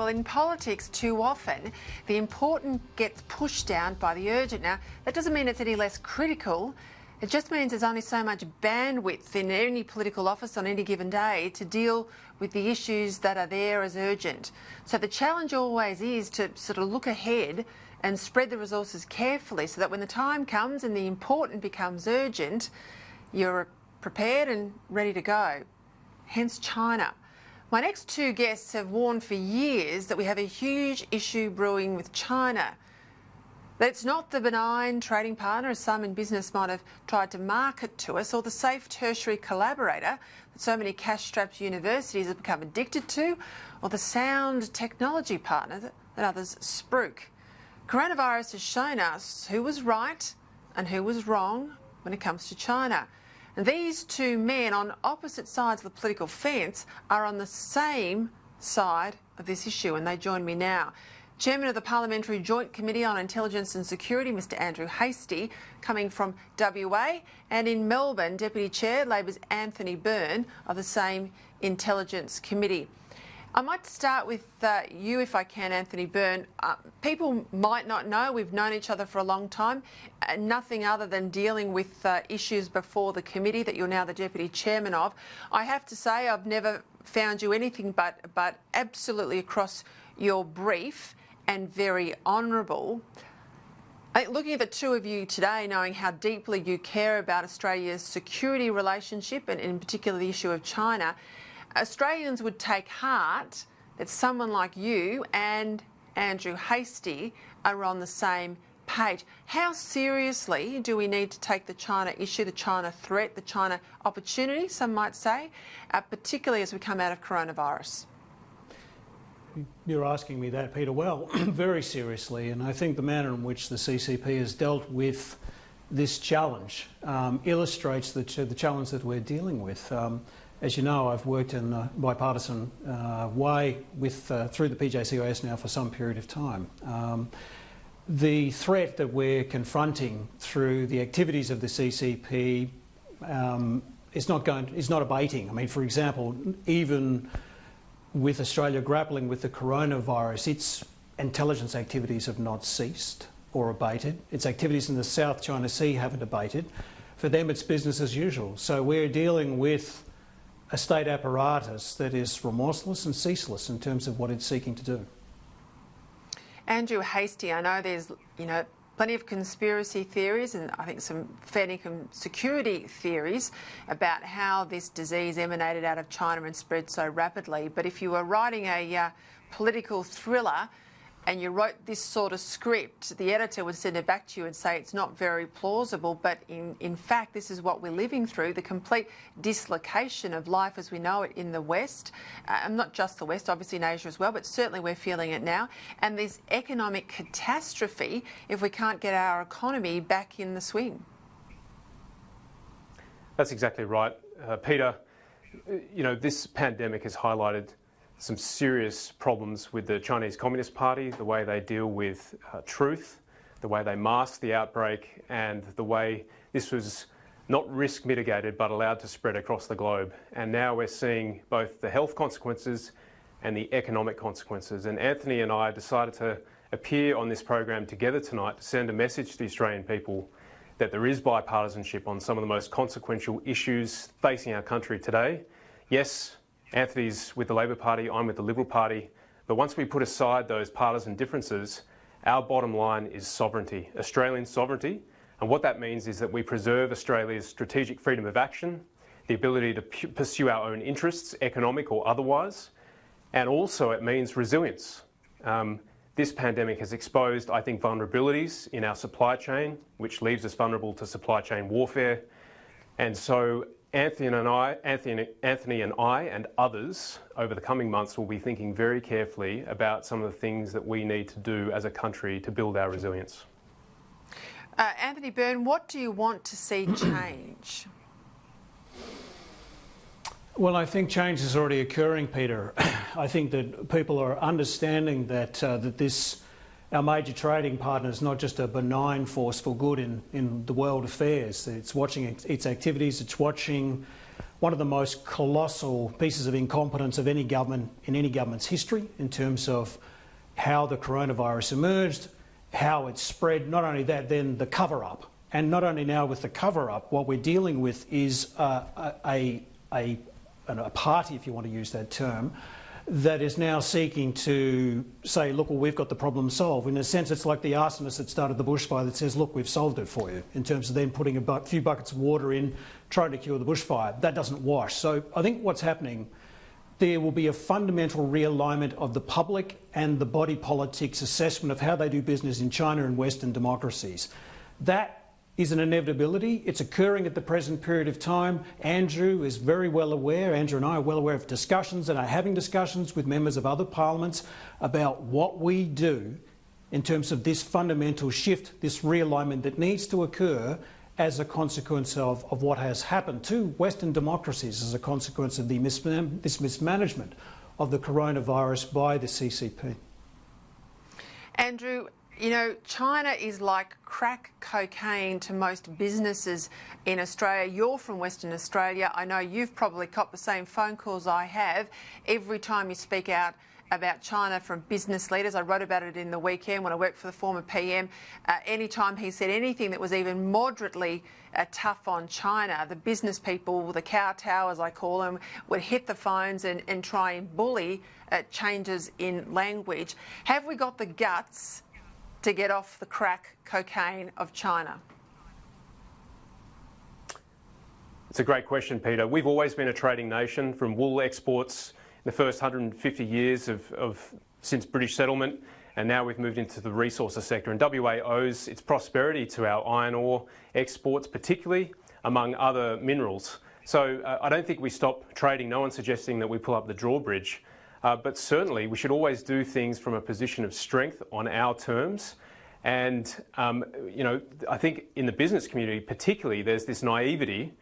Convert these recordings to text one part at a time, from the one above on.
Well, in politics, too often, the important gets pushed down by the urgent. Now, that doesn't mean it's any less critical. It just means there's only so much bandwidth in any political office on any given day to deal with the issues that are there as urgent. So the challenge always is to sort of look ahead and spread the resources carefully so that when the time comes and the important becomes urgent, you're prepared and ready to go. Hence China. My next two guests have warned for years that we have a huge issue brewing with China. That it's not the benign trading partner, as some in business might have tried to market to us, or the safe tertiary collaborator that so many cash-strapped universities have become addicted to, or the sound technology partner that others spruik. Coronavirus has shown us who was right and who was wrong when it comes to China. And these two men on opposite sides of the political fence are on the same side of this issue, and they join me now. Chairman of the Parliamentary Joint Committee on Intelligence and Security, Mr Andrew Hastie, coming from WA, and in Melbourne, Deputy Chair, Labor's Anthony Byrne of the same Intelligence Committee. I might start with you, if I can, Anthony Byrne. People might not know, we've known each other for a long time, nothing other than dealing with issues before the committee that you're now the Deputy Chairman of. I have to say I've never found you anything but absolutely across your brief and very honourable. Looking at the two of you today, knowing how deeply you care about Australia's security relationship and in particular the issue of China, Australians would take heart that someone like you and Andrew Hastie are on the same page. How seriously do we need to take the China issue, the China threat, the China opportunity, some might say, particularly as we come out of coronavirus? You're asking me that, Peter. Well, very seriously, and I think the manner in which the CCP has dealt with this challenge illustrates the challenge that we're dealing with. As you know, I've worked in a bipartisan way through the PJCIS now for some period of time. The threat that we're confronting through the activities of the CCP is not abating. I mean, for example, even with Australia grappling with the coronavirus, its intelligence activities have not ceased or abated. Its activities in the South China Sea haven't abated. For them, it's business as usual. So we're dealing with a state apparatus that is remorseless and ceaseless in terms of what it's seeking to do. Andrew Hastie, I know there's plenty of conspiracy theories and I think some fair income security theories about how this disease emanated out of China and spread so rapidly. But if you were writing a political thriller and you wrote this sort of script, the editor would send it back to you and say it's not very plausible, but in fact this is what we're living through, the complete dislocation of life as we know it in the West, and not just the West, obviously in Asia as well, but certainly we're feeling it now, and this economic catastrophe if we can't get our economy back in the swing. That's exactly right, Peter. This pandemic has highlighted some serious problems with the Chinese Communist Party, the way they deal with truth, the way they mask the outbreak, and the way this was not risk mitigated but allowed to spread across the globe. And now we're seeing both the health consequences and the economic consequences. And Anthony and I decided to appear on this program together tonight to send a message to the Australian people that there is bipartisanship on some of the most consequential issues facing our country today. Yes, Anthony's with the Labor Party, I'm with the Liberal Party, but once we put aside those partisan differences, our bottom line is sovereignty, Australian sovereignty, and what that means is that we preserve Australia's strategic freedom of action, the ability to pursue our own interests, economic or otherwise, and also it means resilience. This pandemic has exposed, I think, vulnerabilities in our supply chain, which leaves us vulnerable to supply chain warfare, and so Anthony and I and others over the coming months will be thinking very carefully about some of the things that we need to do as a country to build our resilience. Anthony Byrne, what do you want to see change? Well, I think change is already occurring, Peter. I think that people are understanding that our major trading partner is not just a benign force for good in the world affairs. It's watching its activities, it's watching one of the most colossal pieces of incompetence of any government in any government's history in terms of how the coronavirus emerged, how it spread. Not only that, then the cover-up. And not only now with the cover-up, what we're dealing with is a party, if you want to use that term, that is now seeking to say, look, well, we've got the problem solved. In a sense, it's like the arsonist that started the bushfire that says, look, we've solved it for you, in terms of then putting a few buckets of water in, trying to cure the bushfire. That doesn't wash. So I think what's happening, there will be a fundamental realignment of the public and the body politics assessment of how they do business in China and Western democracies. That is an inevitability. It's occurring at the present period of time. Andrew is very well aware, Andrew and I are well aware of discussions and are having discussions with members of other parliaments about what we do in terms of this fundamental shift, this realignment that needs to occur as a consequence of what has happened to Western democracies as a consequence of this mismanagement of the coronavirus by the CCP. Andrew, you know, China is like crack cocaine to most businesses in Australia. You're from Western Australia. I know you've probably copped the same phone calls I have every time you speak out about China from business leaders. I wrote about it in the weekend when I worked for the former PM. Anytime he said anything that was even moderately tough on China, the business people, the kowtow as I call them, would hit the phones and try and bully changes in language. Have we got the guts to get off the crack cocaine of China? It's a great question, Peter. We've always been a trading nation, from wool exports in the first 150 years since British settlement, and now we've moved into the resources sector. And WA owes its prosperity to our iron ore exports, particularly, among other minerals. So I don't think we stop trading. No one's suggesting that we pull up the drawbridge. But certainly we should always do things from a position of strength on our terms. And, you know, I think in the business community particularly, there's this naivety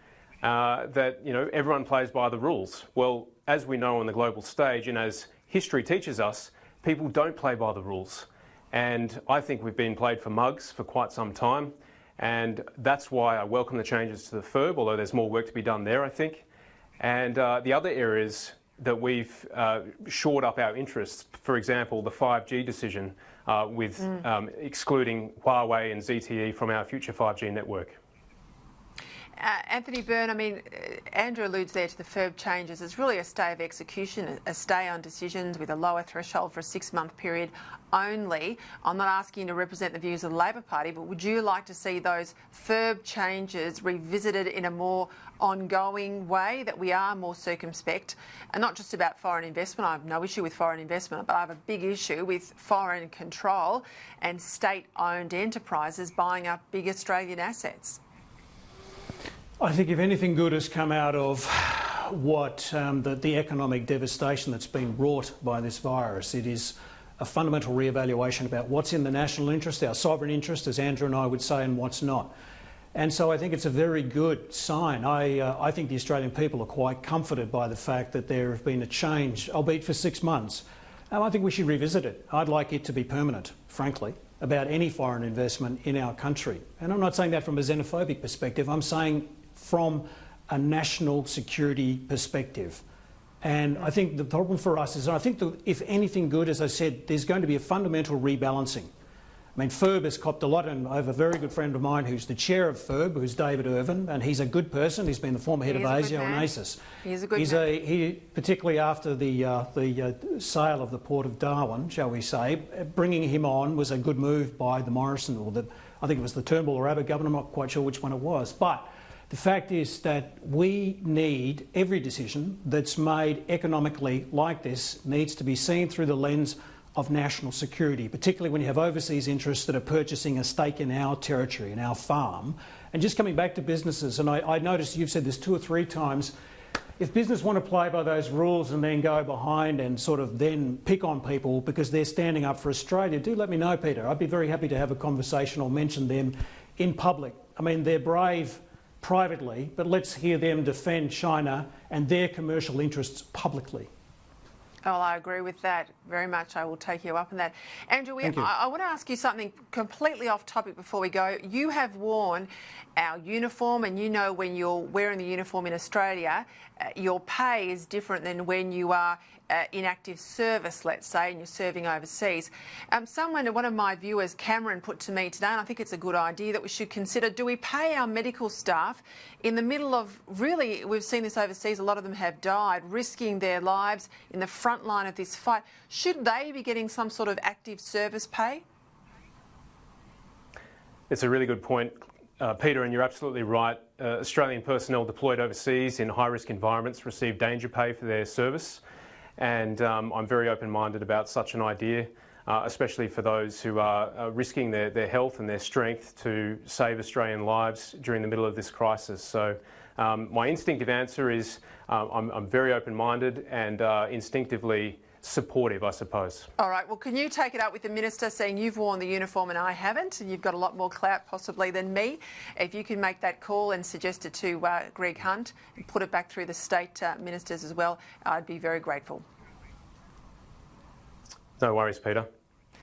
that, you know, everyone plays by the rules. Well, as we know on the global stage and as history teaches us, people don't play by the rules. And I think we've been played for mugs for quite some time. And that's why I welcome the changes to the FIRB, although there's more work to be done there, I think. And the other areas that we've shored up our interests, for example, the 5G decision with excluding Huawei and ZTE from our future 5G network. Anthony Byrne, I mean, Andrew alludes there to the FIRB changes. It's really a stay of execution, a stay on decisions with a lower threshold for a 6-month period only. I'm not asking you to represent the views of the Labor Party, but would you like to see those FIRB changes revisited in a more ongoing way, that we are more circumspect, and not just about foreign investment? I have no issue with foreign investment, but I have a big issue with foreign control and state-owned enterprises buying up big Australian assets. I think if anything good has come out of what the economic devastation that's been wrought by this virus, it is a fundamental re-evaluation about what's in the national interest, our sovereign interest, as Andrew and I would say, and what's not. And so I think it's a very good sign. I think the Australian people are quite comforted by the fact that there have been a change, albeit for 6 months. I think we should revisit it. I'd like it to be permanent, frankly, about any foreign investment in our country. And I'm not saying that from a xenophobic perspective. I'm saying from a national security perspective. And I think the problem for us is, I think that if anything good, as I said, there's going to be a fundamental rebalancing. I mean, FIRB has copped a lot, and I have a very good friend of mine who's the chair of FIRB, who's David Irvin, and he's a good person. He's been the former head of ASIO and ACIS. He's a good man. He, particularly after the sale of the Port of Darwin, shall we say, bringing him on was a good move by the Morrison, or I think it was the Turnbull or Abbott government, I'm not quite sure which one it was. But the fact is that we need every decision that's made economically like this needs to be seen through the lens of national security, particularly when you have overseas interests that are purchasing a stake in our territory, in our farm. And just coming back to businesses, and I noticed you've said this 2 or 3 times, if business want to play by those rules and then go behind and sort of then pick on people because they're standing up for Australia, do let me know, Peter. I'd be very happy to have a conversation or mention them in public. I mean, they're brave privately, but let's hear them defend China and their commercial interests publicly. Oh, I agree with that very much. I will take you up on that. Andrew, I want to ask you something completely off topic before we go. You have worn our uniform, and you know when you're wearing the uniform in Australia, your pay is different than when you are in active service, let's say, and you're serving overseas. One of my viewers, Cameron, put to me today, and I think it's a good idea that we should consider, do we pay our medical staff in the middle of, really, we've seen this overseas, a lot of them have died, risking their lives in the front line of this fight. Should they be getting some sort of active service pay? It's a really good point, Peter, and you're absolutely right. Australian personnel deployed overseas in high-risk environments receive danger pay for their service, and I'm very open-minded about such an idea, especially for those who are risking their health and their strength to save Australian lives during the middle of this crisis. So my instinctive answer is I'm very open-minded and instinctively supportive, I suppose. All right, well, can you take it up with the Minister, seeing you've worn the uniform and I haven't, and you've got a lot more clout possibly than me? If you can make that call and suggest it to Greg Hunt and put it back through the state ministers as well, I'd be very grateful. No worries, Peter.